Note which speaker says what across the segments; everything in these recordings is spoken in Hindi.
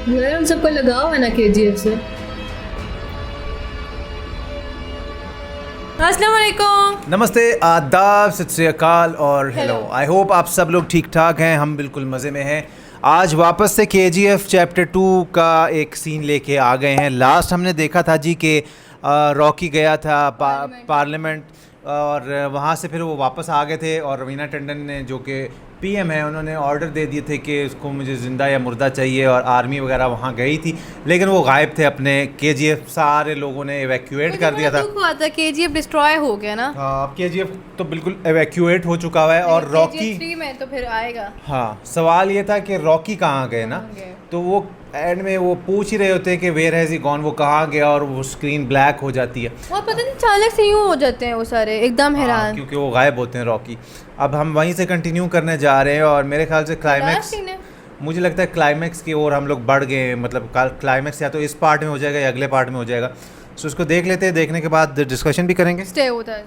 Speaker 1: यार उन सबको लगाव है ना केजीएफ से। अस्सलाम वालेकुम।
Speaker 2: नमस्ते, आदाब, सत श्री अकाल और हेलो।
Speaker 1: Hello.
Speaker 2: आई होप आप सब लोग ठीक ठाक हैं। हम बिल्कुल मज़े में हैं। आज वापस से केजीएफ चैप्टर 2 का एक सीन लेके आ गए हैं। लास्ट हमने देखा था जी कि रॉकी गया था पार्लियामेंट और वहाँ से फिर वो वापस आ गए थे और रवीना टंडन ने, जो कि पीएम है, उन्होंने ऑर्डर दे दिए थे कि उसको मुझे ज़िंदा या मुर्दा चाहिए और आर्मी वगैरह वहाँ गई थी, लेकिन वो गायब थे। अपने केजीएफ सारे लोगों ने एवैक्यूएट कर दिया था।
Speaker 1: दुख हुआ था केजीएफ डिस्ट्रॉय हो गया ना।
Speaker 2: हाँ, केजीएफ तो बिल्कुल एवैक्यूएट हो चुका हुआ है और रॉकी
Speaker 1: 3 में तो फिर आएगा।
Speaker 2: हाँ, सवाल ये था कि रॉकी कहाँ गए ना, तो वो एंड में वो पूछ ही रहे होते हैं कि वेयर हैज़ ही गॉन, वो कहाँ गया, और वो स्क्रीन ब्लैक हो जाती है
Speaker 1: और पता नहीं अचानक से यूं हो जाते हैं वो सारे एकदम
Speaker 2: हाँ,
Speaker 1: हैरान।
Speaker 2: क्योंकि वो गायब होते हैं रॉकी। अब हम वहीं से कंटिन्यू करने जा रहे हैं और मेरे ख्याल से क्लाइमैक्स, मुझे लगता है क्लाइमैक्स की ओर हम लोग बढ़ गए हैं। मतलब क्लाइमैक्स या तो इस पार्ट में हो जाएगा या अगले पार्ट में हो जाएगा। सो उसको देख लेते हैं, देखने के बाद डिस्कशन भी करेंगे।
Speaker 1: स्टे होता है।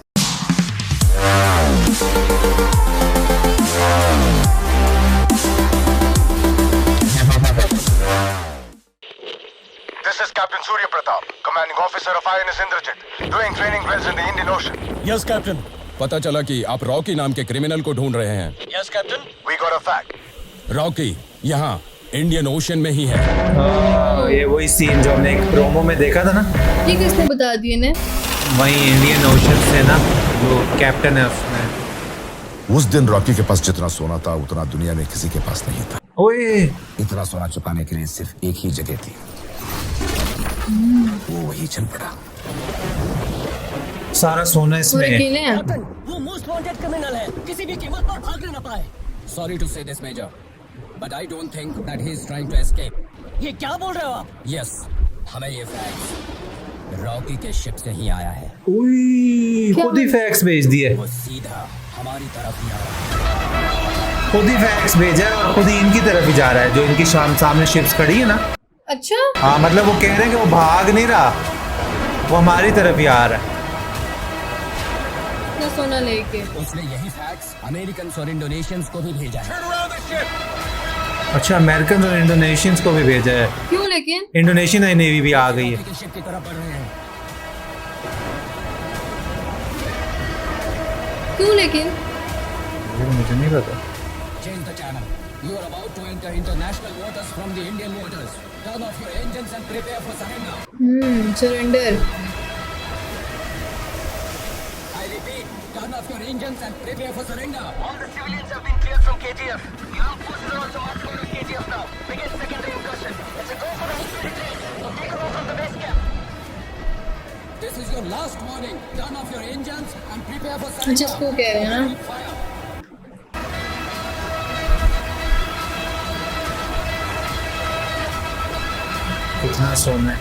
Speaker 3: This is Captain Surya Pratap, commanding officer of INS Indrajit, doing training drills in the Indian Ocean.
Speaker 4: Yes captain. पता चला कि आप रॉकी नाम के क्रिमिनल को ढूंढ रहे हैं।
Speaker 3: Yes, Captain. We got a fact.
Speaker 4: Rocky यहाँ इंडियन ओशन में ही है।
Speaker 2: ये वही सीन जो हमने एक प्रोमो में देखा था ना,
Speaker 1: ये किसने बता दिए ने?
Speaker 2: वही इंडियन ओशन से ना, जो कैप्टन है उसमें।
Speaker 5: उस दिन रॉकी के पास जितना सोना था उतना दुनिया में किसी के पास नहीं था।
Speaker 2: ओए,
Speaker 5: इतना सोना छुपाने के लिए सिर्फ एक ही जगह थी, वो वही चल पड़ा।
Speaker 2: सारा सोना
Speaker 1: पूरे
Speaker 2: इसमें है।
Speaker 1: अकेले हैं।
Speaker 6: वो मोस्ट वांटेड क्रिमिनल है, किसी भी कीमत पर भागने न पाए।
Speaker 4: Sorry to say this major, but I don't think that he is trying to escape.
Speaker 6: ये क्या बोल रहे हो आप?
Speaker 4: यस, हमें ये फैक्ट्स रॉकी के शिप से ही आया है।
Speaker 2: उई, खुद ही फैक्स भेज दिए,
Speaker 4: वो सीधा हमारी तरफ ही आ रहा है।
Speaker 2: खुद ही फैक्स भेजा है और खुद ही इनकी तरफ ही जा रहा है, जो इनकी सामने शिप्स खड़ी है ना।
Speaker 1: अच्छा,
Speaker 2: हाँ, मतलब वो कह रहे हैं कि वो भाग नहीं रहा, वो हमारी तरफ ही आ रहा है।
Speaker 1: इतना सोना लेके।
Speaker 4: उसने यही फैक्ट्स अमेरिकन और इंडोनेशियंस को भी भेजा है।
Speaker 2: अच्छा, अमेरिकन और इंडोनेशियंस को भी भेजा है।
Speaker 1: क्यों लेकिन?
Speaker 2: इंडोनेशियन नेवी भी आ गई है।
Speaker 4: रॉकी के शिप की तरफ बढ़ रहे हैं।
Speaker 1: क्यों लेकिन?
Speaker 2: मुझे नहीं पता।
Speaker 4: Change the channel. You are about to enter international waters from the Indian waters. Turn off your engines and prepare for surrender.
Speaker 1: Surrender.
Speaker 4: I repeat, turn off your engines and prepare for surrender.
Speaker 3: All the civilians have been cleared from KGF. The armed forces are also marching on KGF now. Begin secondary incursion. It's a go for a military retreat. So take off from the base camp.
Speaker 4: This is your last warning. Turn off your engines and prepare for
Speaker 1: अच्छा,
Speaker 4: surrender.
Speaker 1: इसको कह रहे हैं ना।
Speaker 4: Fire.
Speaker 2: कितना सोना है।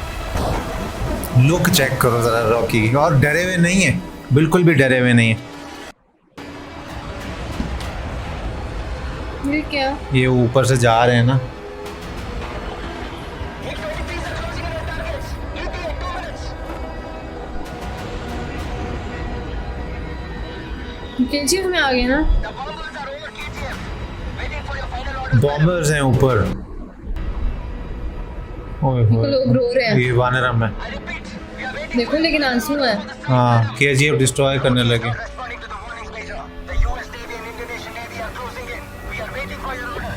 Speaker 2: लुक चेक करो जरा रॉकी की, और डरे हुए नहीं है, बिल्कुल भी डरे हुए नहीं है।
Speaker 1: ये क्या?
Speaker 2: ये ऊपर से जा रहे हैं ना।
Speaker 3: A-23s are closing in on targets. ETA 2 minutes.
Speaker 1: KGF में आ गए ना।
Speaker 3: The bombers are over KGF. Waiting for your final order.
Speaker 2: Bombers हैं ऊपर। ओए होए,
Speaker 1: लोग रो रहे हैं।
Speaker 2: ये वानरम है।
Speaker 3: I repeat, we are waiting
Speaker 1: देखो लेकिन आंसू है।
Speaker 2: हाँ, केजीएफ डिस्ट्रॉय करने लगे।
Speaker 3: Not responding to the warnings, Major. The US Navy and Indonesian Navy are closing in. We are waiting for your order.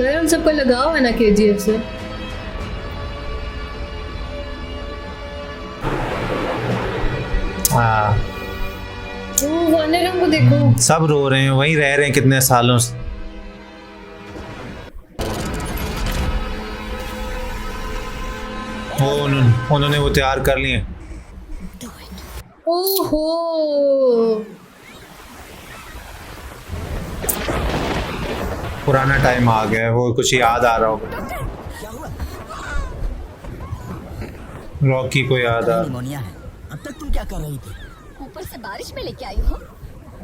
Speaker 1: यार उन सबको लगाव है ना केजीएफ से।
Speaker 2: हाँ,
Speaker 1: ओ वानरम को देखो।
Speaker 2: सब रो रहे हैं, वहीं रह रहे हैं कितने सालों से। उन्होंने वो तैयार कर लिए।
Speaker 1: ओहो,
Speaker 2: पुराना टाइम आ गया है, वो कुछ याद आ रहा होगा। रॉकी को याद आ।
Speaker 6: निमोनिया है। अब तक तुम क्या कर रही थी?
Speaker 7: ऊपर से बारिश में लेके आई हो।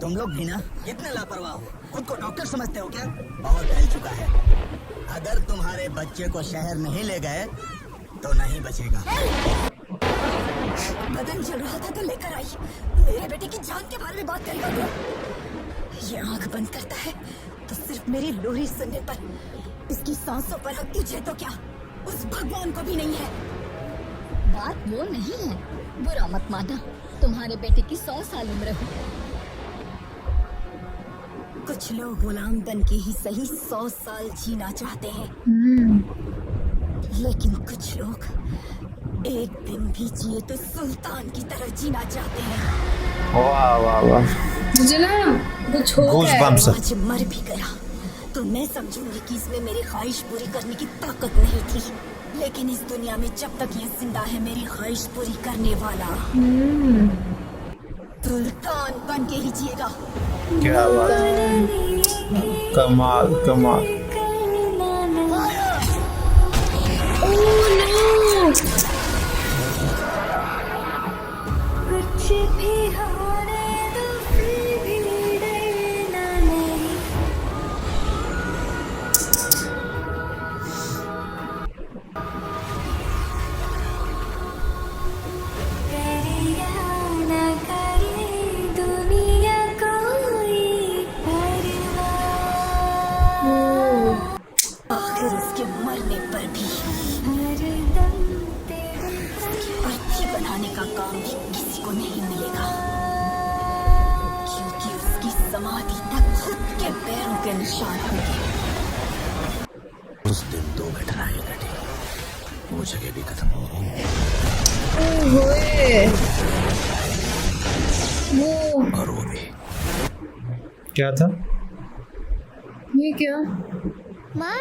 Speaker 6: तुम लोग भी ना इतने लापरवाह हो, खुद को डॉक्टर समझते हो क्या? बहुत फैल चुका है। अगर तुम्हारे बच्चे को शहर नहीं ले गए तो नहीं बचेगा।
Speaker 7: बदन जल रहा था तो लेकर आई। मेरे बेटे की जान के बारे में बात करेगा तू? ये आंख बंद करता है तो सिर्फ मेरी लोरी सुनने पर, इसकी सांसों पर हक तुझे तो क्या, उस भगवान को भी नहीं है। बात वो नहीं है, बुरा मत माना। तुम्हारे बेटे की 100 साल उम्र हो। कुछ लोग गुलाम बन के ही सही 100 साल जीना चाहते हैं, लेकिन कुछ लोग एक दिन भी जिए तो सुल्तान की तरह जीना चाहते हैं।
Speaker 2: वाह वाह वाह,
Speaker 1: मुझे ना कुछ हो गया है।
Speaker 2: Goosebumps।
Speaker 7: आज मर भी गया तो मैं समझूंगी कि इसमें मेरी ख्वाहिश पूरी करने की ताकत नहीं थी, लेकिन इस दुनिया में जब तक ये जिंदा है मेरी ख्वाहिश पूरी करने वाला सुल्तान बन के ही जिएगा।
Speaker 2: क्या बात है, कमाल कमाल।
Speaker 7: कुछ भी होने दो, फिर भी डरना नहीं। करिया ना करे दुनिया कोई परवाह। आखिर उसके मरने पर भी हरदम तेरे अर्थी बनाने का काम भी किसी को नहीं मिलेगा, क्योंकि उसकी समाधि तक खुद के पैरों के निशान होंगे।
Speaker 6: उस दिन 2 घटनाएं घटी, वो जगह भी खत्म हो गई
Speaker 1: ओए, वो
Speaker 6: और वो भी।
Speaker 2: क्या था?
Speaker 1: ये क्या?
Speaker 8: माँ,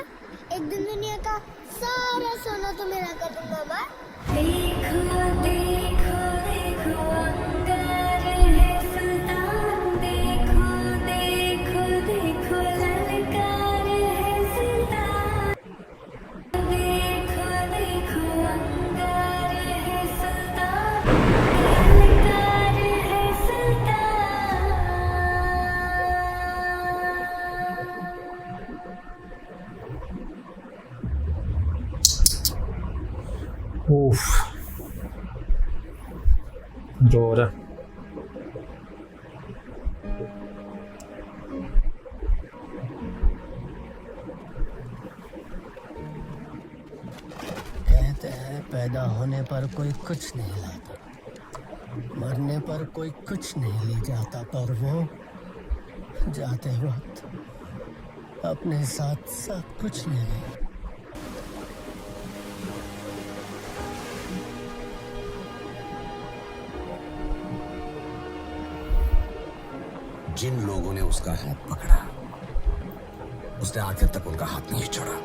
Speaker 8: एक दिन दुनिया का सारा सोना तो मेरा कर दूंगा माँ। देखो देखो देखो अंगार है सुल्तान, देखो देखो देखो ललकार है सुल्तान, देखो देखो अंगार है सुल्तान, ललकार है सुल्तान।
Speaker 2: उफ, रो रहा।
Speaker 6: कहते हैं पैदा होने पर कोई कुछ नहीं लाता, मरने पर कोई कुछ नहीं ले जाता, पर वो जाते वक्त अपने साथ सब कुछ ले गए। जिन लोगों ने उसका हाथ पकड़ा, उसने आखिर तक उनका हाथ नहीं छोड़ा।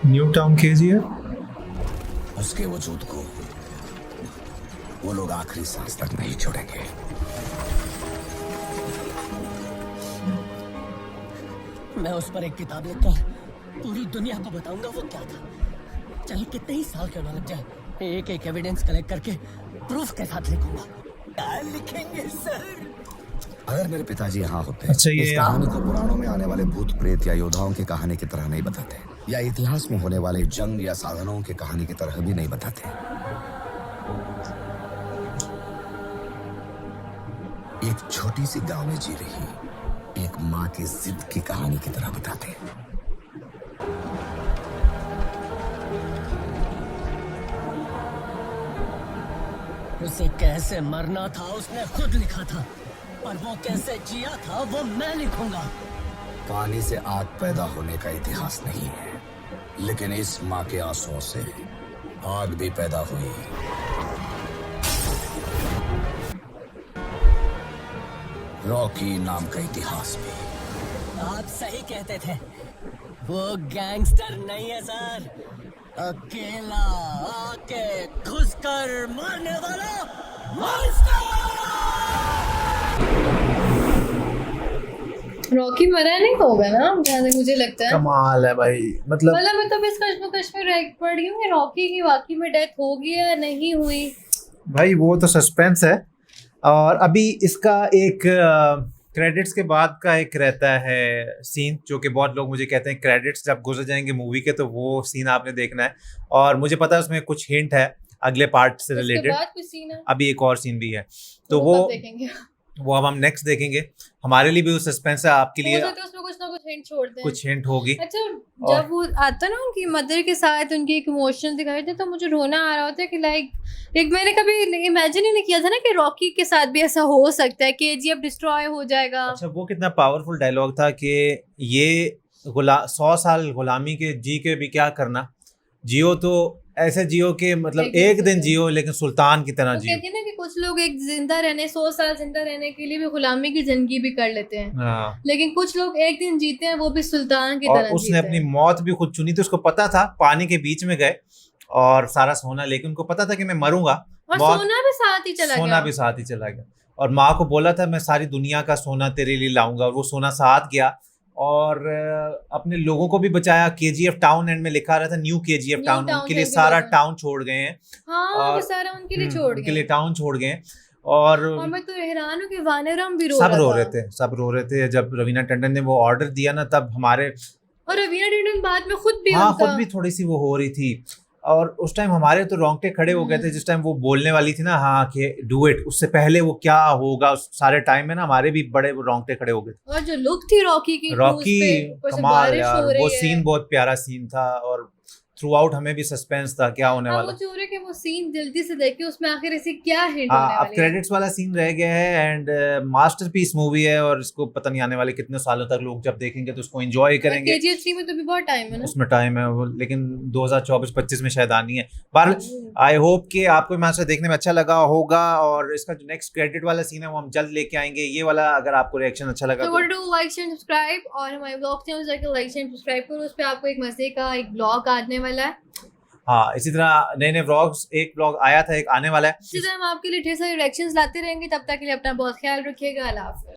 Speaker 2: New town KGF.
Speaker 6: उसके वजूद को वो लोग आखिरी सांस तक नहीं छोड़ेंगे। मैं उस पर एक किताब लिखकर पूरी दुनिया को बताऊंगा वो क्या था, चाहे कितने ही साल क्यों न लग जाए। एक एक एविडेंस कलेक्ट करके प्रूफ के साथ लिखूंगा। क्या लिखेंगे सर? अगर मेरे पिताजी यहाँ होते,
Speaker 2: अच्छा, ये
Speaker 6: इस कहानी को पुराणों में आने वाले भूत प्रेत या योद्धाओं की कहानी की तरह नहीं बताते, या इतिहास में होने वाले जंग या साधनों की कहानी की तरह भी नहीं बताते। एक छोटी सी गांव में जी रही एक माँ की जिद की कहानी की तरह बताते। उसे कैसे मरना था उसने खुद लिखा था, पर वो कैसे जिया था वो मैं लिखूंगा। पानी से आग पैदा होने का इतिहास नहीं है, लेकिन इस माँ के आंसुओं से आग भी पैदा हुई। रॉकी नाम का इतिहास भी। आप सही कहते थे, वो गैंगस्टर नहीं है सर, अकेला आके घुसकर मारने वाला मॉन्स्टर।
Speaker 1: रॉकी मरा नहीं होगा ना, जहाँ तक मुझे लगता है।
Speaker 2: कमाल है भाई, मतलब
Speaker 1: मैं तो इस कश्मकश में रह पड़ गई हूँ कि रॉकी की वाकई में डेथ होगी या नहीं हुई।
Speaker 2: भाई वो तो सस्पेंस है। और अभी इसका एक क्रेडिट्स के बाद का एक रहता है सीन, जो कि बहुत लोग मुझे कहते हैं क्रेडिट्स जब गुजर जाएंगे मूवी के तो वो सीन आपने देखना है, और मुझे पता है उसमें कुछ हिंट है अगले पार्ट से
Speaker 1: उसके
Speaker 2: रिलेटेड।
Speaker 1: बाद कुछ सीन है,
Speaker 2: अभी एक और सीन भी है, तो
Speaker 1: वो कब देखेंगे?
Speaker 2: वो अब हम नेक्स्ट देखेंगे। हमारे लिए भी वो सस्पेंस है, आपके लिए
Speaker 1: हो सकता है उसमें कुछ ना कुछ हिंट छोड़ दें।
Speaker 2: कुछ हिंट होगी।
Speaker 1: अच्छा, जब वो आता ना उनकी मदर के साथ उनके एक इमोशंस दिखाई थे तो मुझे रोना आ रहा होता है कि लाइक मैंने कभी इमेजिन ही नहीं किया था ना कि रॉकी के साथ भी ऐसा हो सकता है, केजीएफ डिस्ट्रॉय हो जाएगा।
Speaker 2: अच्छा, वो कितना पावरफुल डायलॉग था कि ये 100 साल गुलामी के जी के भी क्या करना, जियो तो ऐसे जियो के मतलब एक दिन जियो लेकिन सुल्तान की तरह जियो।
Speaker 1: कहते हैं ना कि कुछ लोग एक जिंदा रहने 100 साल जिंदा रहने के लिए भी गुलामी की जिंदगी भी कर लेते हैं,
Speaker 2: हाँ।
Speaker 1: लेकिन कुछ लोग एक दिन जीते हैं वो भी सुल्तान की
Speaker 2: और
Speaker 1: तरह
Speaker 2: उसने
Speaker 1: जीते
Speaker 2: अपनी
Speaker 1: हैं।
Speaker 2: मौत भी खुद चुनी थी, उसको पता था, पानी के बीच में गए और सारा सोना लेके, उनको पता था कि मैं मरूंगा,
Speaker 1: और
Speaker 2: मौत-
Speaker 1: सोना भी साथ ही चला
Speaker 2: सोना
Speaker 1: गया।
Speaker 2: भी साथ ही चला गया, और माँ को बोला था मैं सारी दुनिया का सोना तेरे लिए लाऊंगा, और वो सोना साथ गया और अपने लोगों को भी बचाया। केजीएफ टाउन एंड में लिखा रहा था न्यू केजीएफ टाउन,
Speaker 1: टाउन
Speaker 2: उनके लिए
Speaker 1: करके
Speaker 2: सारा
Speaker 1: बोला।
Speaker 2: टाउन छोड़ गए हैं।
Speaker 1: हाँ,
Speaker 2: और-
Speaker 1: वो सारा उनके लिए छोड़
Speaker 2: उनके लिए
Speaker 1: गए।
Speaker 2: टाउन छोड़ गए हैं। और
Speaker 1: मैं तो हैरान हूँ कि वानरम भी
Speaker 2: सब रो
Speaker 1: था।
Speaker 2: रहे थे, सब रो रहे थे जब रवीना टंडन ने वो ऑर्डर दिया ना, तब हमारे
Speaker 1: और रवीना टंडन बाद में खुद भी
Speaker 2: हाँ
Speaker 1: उनका
Speaker 2: खुद भी थोड़ी सी वो हो रही थी, और उस टाइम हमारे तो रोंगटे खड़े हो गए थे जिस टाइम वो बोलने वाली थी ना, हाँ कि डू इट, उससे पहले वो क्या होगा उस सारे टाइम में ना, हमारे भी बड़े रोंगटे खड़े हो गए थे।
Speaker 1: और जो लुक थी रॉकी की,
Speaker 2: रॉकी
Speaker 1: cruise पे, ऊपर से
Speaker 2: कमाल
Speaker 1: बारिश
Speaker 2: यार,
Speaker 1: हो रही
Speaker 2: वो
Speaker 1: है।
Speaker 2: सीन बहुत प्यारा सीन था, और थ्रू आउट हमें भी सस्पेंस था क्या होने
Speaker 1: हाँ,
Speaker 2: वाला।
Speaker 1: मुझे हो रहा है कि वो सीन जल्दी से देखे, उसमें आखिर ऐसी क्या हिंट
Speaker 2: हाँ,
Speaker 1: होने
Speaker 2: अब
Speaker 1: वाली है।
Speaker 2: क्रेडिट्स वाला सीन रह गया है, एंड मास्टरपीस मूवी है, और इसको पता नहीं आने वाले कितने सालों तक लोग जब देखेंगे तो उसको एंजॉय करेंगे।
Speaker 1: केजीएफ 3 में तो भी बहुत टाइम है ना।
Speaker 2: उसमें टाइम है वो, लेकिन 2024-25 में शायद आनी है। पर आई होप कि आपको मैं देखने में अच्छा लगा होगा, और इसका जो नेक्स्ट क्रेडिट वाला सीन है वो हम जल्द लेके आएंगे। ये वाला अगर आपको रिएक्शन अच्छा लगा
Speaker 1: तो what do like share subscribe, और हमारे ब्लॉग चैनल जाकर लाइक शेयर सब्सक्राइब करो, उस पे आपको एक मजे का एक ब्लॉग आने वाला है।
Speaker 2: हाँ, इसी तरह नए नए व्लॉग्स, एक व्लॉग आया था, एक आने वाला है।
Speaker 1: इसी तरह हम आपके लिए ढेर सारे रिएक्शंस लाते रहेंगे, तब तक के लिए अपना बहुत ख्याल रखिएगा। अल्लाह हाफिज़।